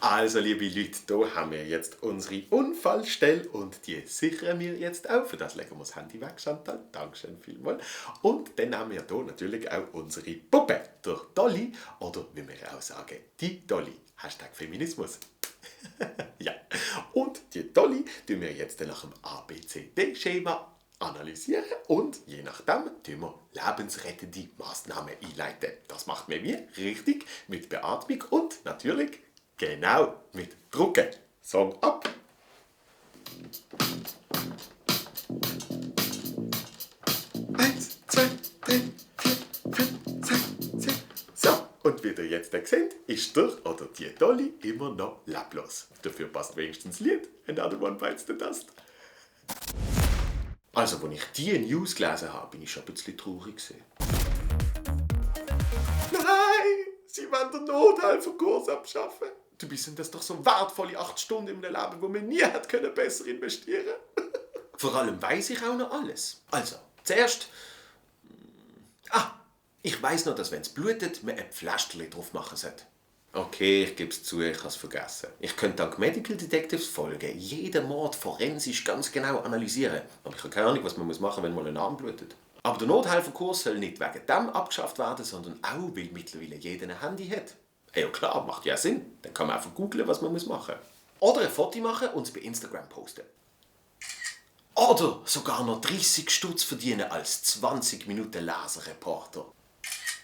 Also, liebe Leute, hier haben wir jetzt unsere Unfallstelle und die sichern wir jetzt auch. Für das legen wir das Handy weg, Chantal. Dankeschön vielmals. Und dann haben wir hier natürlich auch unsere Puppe, der Dolly, oder wie wir auch sagen, die Dolly. Hashtag Feminismus. Ja, und die Dolly tun wir jetzt nach dem ABCD-Schema analysieren und je nachdem tun wir lebensrettende Maßnahmen einleiten. Das macht man wie? Richtig, mit Beatmung und natürlich genau mit Drucken. Song ab! Eins, zwei, drei, vier, fünf, sechs, sieben. So, und wie ihr jetzt seht, ist der oder die Dolly immer noch leblos. Dafür passt wenigstens das Lied Another One Bites the Dust. Also, als ich diese News gelesen habe, bin ich schon ein bisschen traurig. Nein! Sie wollen den Nothelferkurs abschaffen. Dabei sind das doch so wertvolle 8 Stunden in einem Leben, wo man nie hätte besser investieren können. Vor allem weiss ich auch noch alles. Also, zuerst... ich weiss noch, dass wenn es blutet, man ein Pflasterchen drauf machen sollte. Okay, ich gebe es zu, ich habe es vergessen. Ich könnte dank Medical Detectives Folgen jeden Mord forensisch ganz genau analysieren. Aber ich habe keine Ahnung, was man machen muss, wenn mal ein Arm blutet. Aber der Nothelferkurs soll nicht wegen dem abgeschafft werden, sondern auch, weil mittlerweile jeder ein Handy hat. Ja klar, macht ja Sinn. Dann kann man einfach googlen, was man machen muss. Oder ein Foto machen und es bei Instagram posten. Oder sogar noch 30 Stutz verdienen als 20 Minuten Leserreporter.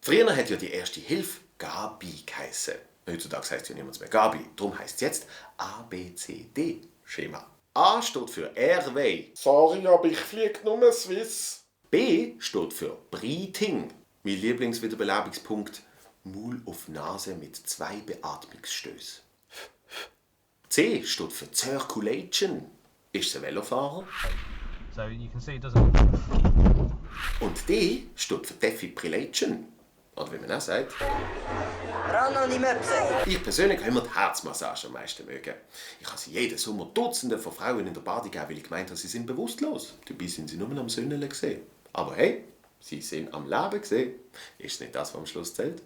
Früher hat ja die erste Hilfe Gabi geheissen. Heutzutage heisst ja niemand mehr Gabi. Darum heisst es jetzt ABCD-Schema. A steht für Airway. Sorry, aber ich fliege nur Swiss. B steht für Breathing. Mein Lieblingswiederbelebungspunkt: Maul auf Nase mit 2 Beatmungsstößen. C steht für Circulation. Ist es ein Velofahrer? So you can see it doesn't. Und D steht für Defibrillation. Oder wie man auch sagt. Ich persönlich habe immer die Herzmassage am meisten mögen. Ich habe sie jeden Sommer Dutzende von Frauen in der Bade gegeben, weil ich gemeint habe, sie sind bewusstlos. Dabei sind sie nur am Sünneln gesehen. Aber hey, sie sind am Leben gesehen. Ist es nicht das, was am Schluss zählt?